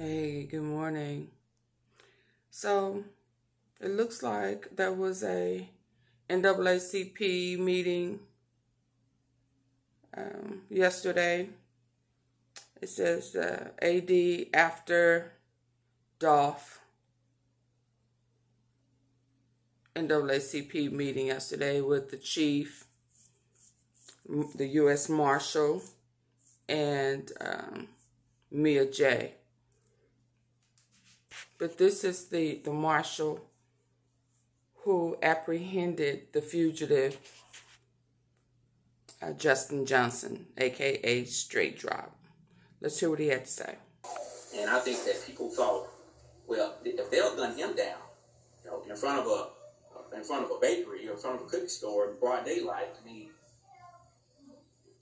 Hey, good morning. So it looks like there was a NAACP meeting yesterday. It says AD after Dolph. NAACP meeting yesterday with the chief, the U.S. Marshal, and Mia J. But this is the marshal who apprehended the fugitive Justin Johnson, a.k.a. STRAIGHTDROP. Let's hear what he had to say. And I think that people thought, well, if they'll gun him down, in front of a bakery or in front of a cookie store in broad daylight, I mean,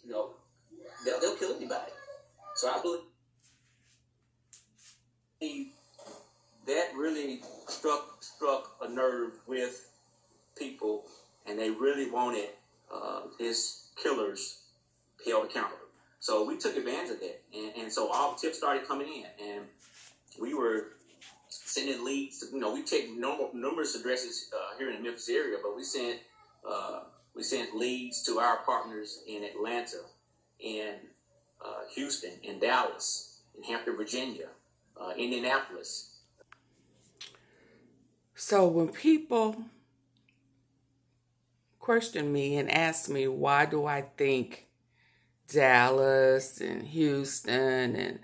they'll kill anybody. So I believe that really struck a nerve with people, and they really wanted his killers held accountable. So we took advantage of that, and so all the tips started coming in, and we were sending leads. We checked numerous addresses here in the Memphis area, but we sent leads to our partners in Atlanta, in Houston, in Dallas, in Hampton, Virginia, Indianapolis. So when people question me and ask me why do I think Dallas and Houston and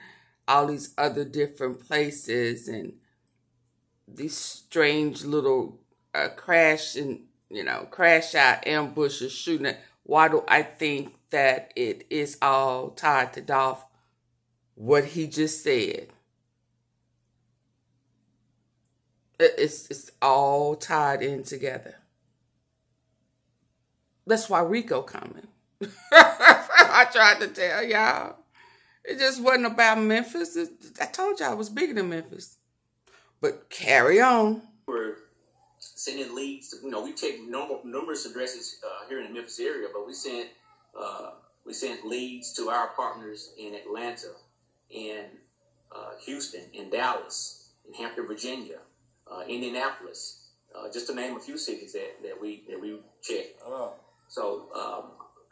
all these other different places and these strange little crash out ambushes shooting, why do I think that it is all tied to Dolph? What he just said. It's all tied in together. That's why Rico coming. I tried to tell y'all. It just wasn't about Memphis. I told y'all it was bigger than Memphis. But carry on. We're sending leads. We checked numerous addresses here in the Memphis area, but we sent leads to our partners in Atlanta, in Houston, in Dallas, in Hampton, Virginia, Indianapolis, just to name a few cities that we checked. So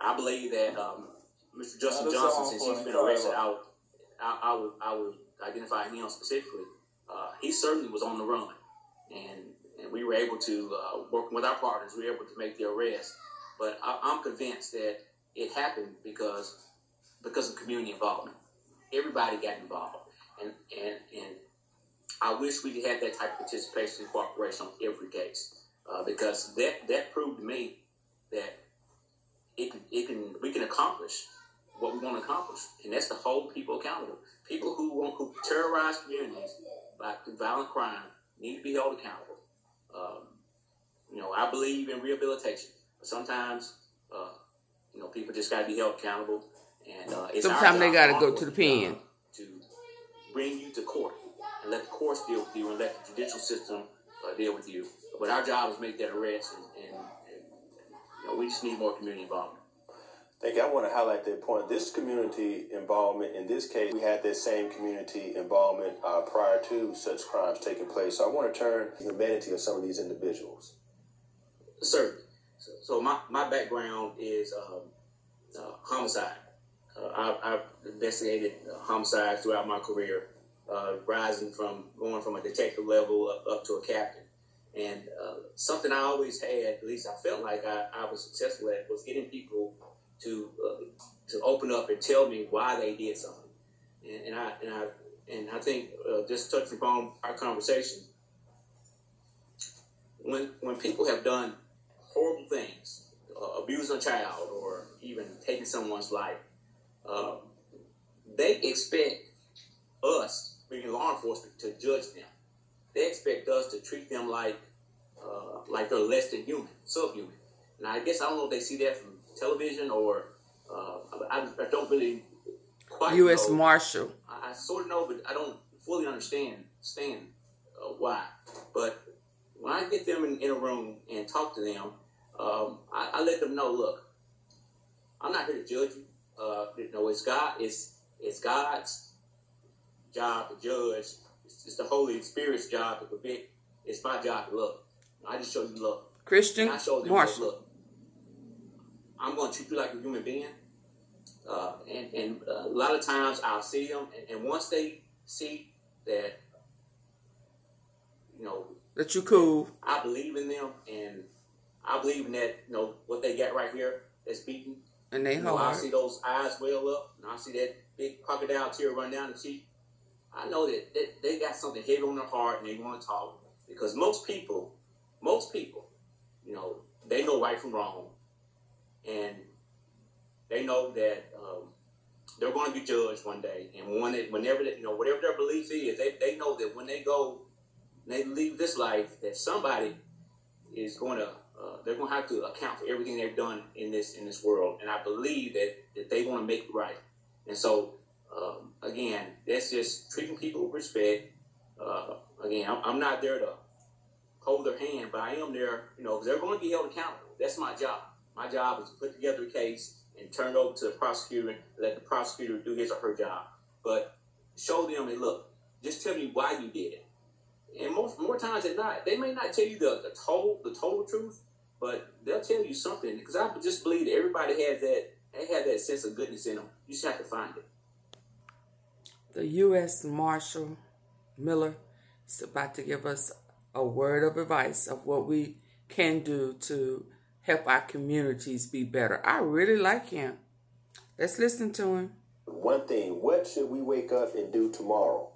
I believe that Mr. Justin Johnson, since he's been arrested, I would identify him specifically. He certainly was on the run, and we were able to working with our partners. We were able to make the arrest. But I'm convinced that it happened because of community involvement. Everybody got involved, and I wish we had that type of participation and cooperation on every case, because that proved to me that we can accomplish what we want to accomplish, and that's to hold people accountable. People who terrorize communities by violent crime need to be held accountable. I believe in rehabilitation, but sometimes people just got to be held accountable, and sometimes they got to go to the pen to bring you to court and let the courts deal with you and let the judicial system deal with you. But our job is make that arrest, and we just need more community involvement. Thank you. I want to highlight that point. This community involvement, in this case, we had that same community involvement prior to such crimes taking place. So I want to turn to the humanity of some of these individuals. Certainly. So my background is homicide. I've investigated homicides throughout my career, going from a detective level up to a captain. And something I always had, at least I felt like I was successful at, was getting people to open up and tell me why they did something. And I think just touching upon our conversation, when people have done horrible things, abusing a child or even taking someone's life, they expect us, being law enforcement, to judge them. They expect us to treat them like they're less than human, subhuman. And I guess I don't know if they see that from television or I don't really quite U.S. know. Marshal. I sort of know, but I don't fully understand why. But when I get them in a room and talk to them, I let them know, look, I'm not here to judge you. It's God. It's God's job to judge. It's the Holy Spirit's job to convict. It's my job to love. I just show you love. Christian I show them Marshall. look, I'm going to treat you like a human being. And a lot of times I'll see them, and once they see that, you know, that you cool, I believe in them, and I believe in that, you know, what they got right here that's beating. and they hard. I see those eyes well up, and I see that big crocodile tear run down the cheek. I know that they got something heavy on their heart, and they want to talk. Because most people, you know, they know right from wrong, and they know that they're going to be judged one day. And whenever they, you know, whatever their belief is, they know that when they go, they leave this life, that somebody is going to, they're going to have to account for everything they've done in this world. And I believe that they want to make it right. And so, again, that's just treating people with respect. Again, I'm not there to hold their hand, but I am there, you know, because they're going to be held accountable. That's my job. My job is to put together a case and turn it over to the prosecutor and let the prosecutor do his or her job. But show them, and look, just tell me why you did it. And more times than not, they may not tell you the total truth, but they'll tell you something. Because I just believe that everybody has that. They have that sense of goodness in them. You just have to find it. The U.S. Marshal Miller is about to give us a word of advice of what we can do to help our communities be better. I really like him. Let's listen to him. One thing, what should we wake up and do tomorrow?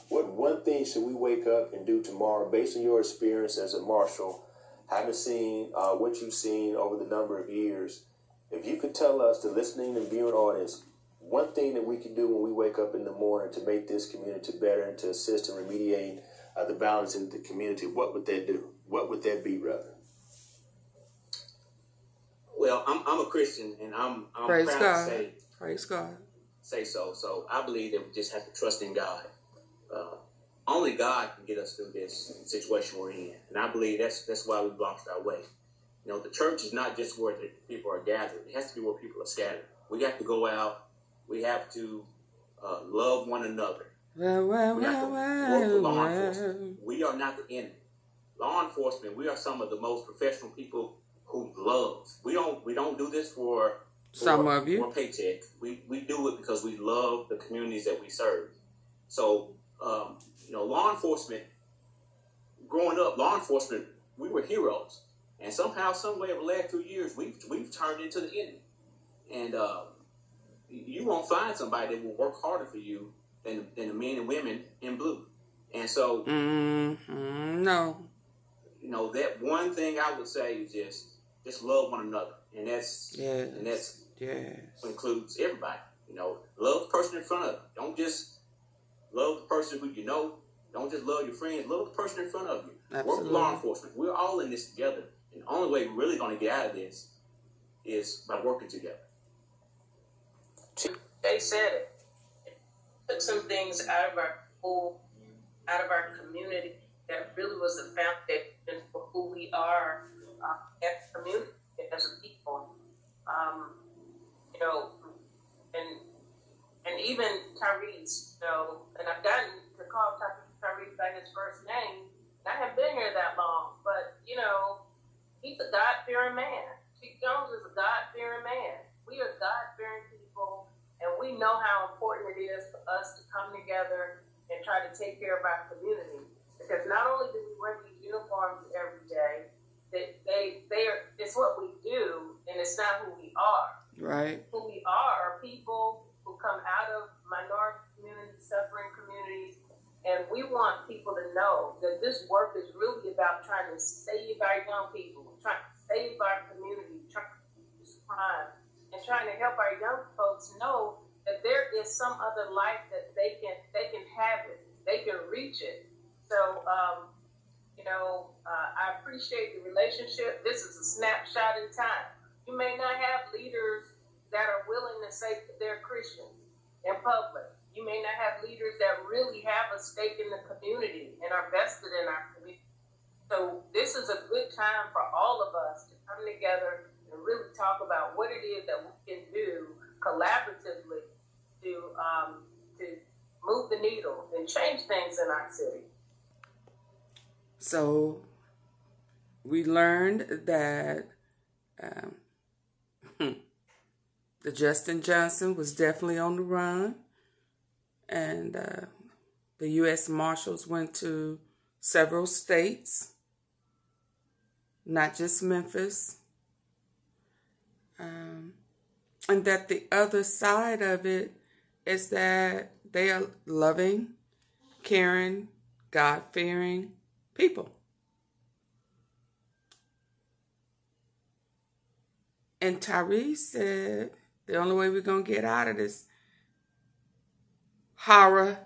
What one thing should we wake up and do tomorrow based on your experience as a marshal, having seen what you've seen over the number of years? If you could tell us, the listening and viewing audience, one thing that we can do when we wake up in the morning to make this community better and to assist in remediating the violence in the community, what would that do? What would that be, rather? Well, I'm a Christian, and I'm Praise proud God. to say, Praise God. Say so. So I believe that we just have to trust in God. Only God can get us through this situation we're in, and I believe that's why we've lost our way. You know, the church is not just where the people are gathered; it has to be where people are scattered. We have to go out. We have to love one another. We have to work with law enforcement. We are not the enemy. Law enforcement, we are some of the most professional people who love. We don't do this for paycheck. We do it because we love the communities that we serve. So, you know, law enforcement, growing up, we were heroes. And somehow, some way over the last 2 years, we've turned into the enemy. And you won't find somebody that will work harder for you than the men and women in blue. And so, no. You know, that one thing I would say is just love one another. And that's includes everybody. You know, love the person in front of you. Don't just love the person who you know. Don't just love your friends. Love the person in front of you. Absolutely. Work with law enforcement. We're all in this together. And the only way we're really going to get out of this is by working together. They said it. Took some things out of our school, out of our community that really was the foundation for who we are as a community, as a people. You know, and even Tyreece, you know, and I've gotten to call Tyreece by his first name. And I haven't been here that long, but you know, he's a God-fearing man. Chief Jones is a God-fearing man. We are God-fearing people. And we know how important it is for us to come together and try to take care of our community. Because not only do we wear these uniforms every day, it's what we do, and it's not who we are. Right. Who we are people who come out of minority communities, suffering communities, and we want people to know that this work is really about trying to save our young people, trying to save our community, trying to reduce crime, and trying to help our young folks know that there is some other life that they can have it, they can reach it. So, you know, I appreciate the relationship. This is a snapshot in time. You may not have leaders that are willing to say that they're Christians in public. You may not have leaders that really have a stake in the community and are vested in our community. So this is a good time for all of us to come together and really talk about what it is that we can do collaboratively to move the needle and change things in our city. So we learned that the Justin Johnson was definitely on the run, and the U.S. Marshals went to several states, not just Memphis, and that the other side of it is that they are loving, caring, God-fearing people. And Tyreece said, the only way we're going to get out of this horror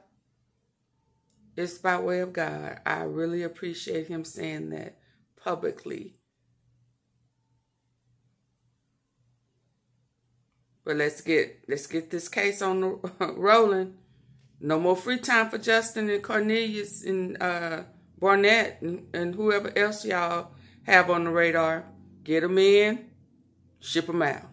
is by way of God. I really appreciate him saying that publicly. But let's get this case on the rolling. No more free time for Justin and Cornelius and Barnett and whoever else y'all have on the radar. Get them in, ship them out.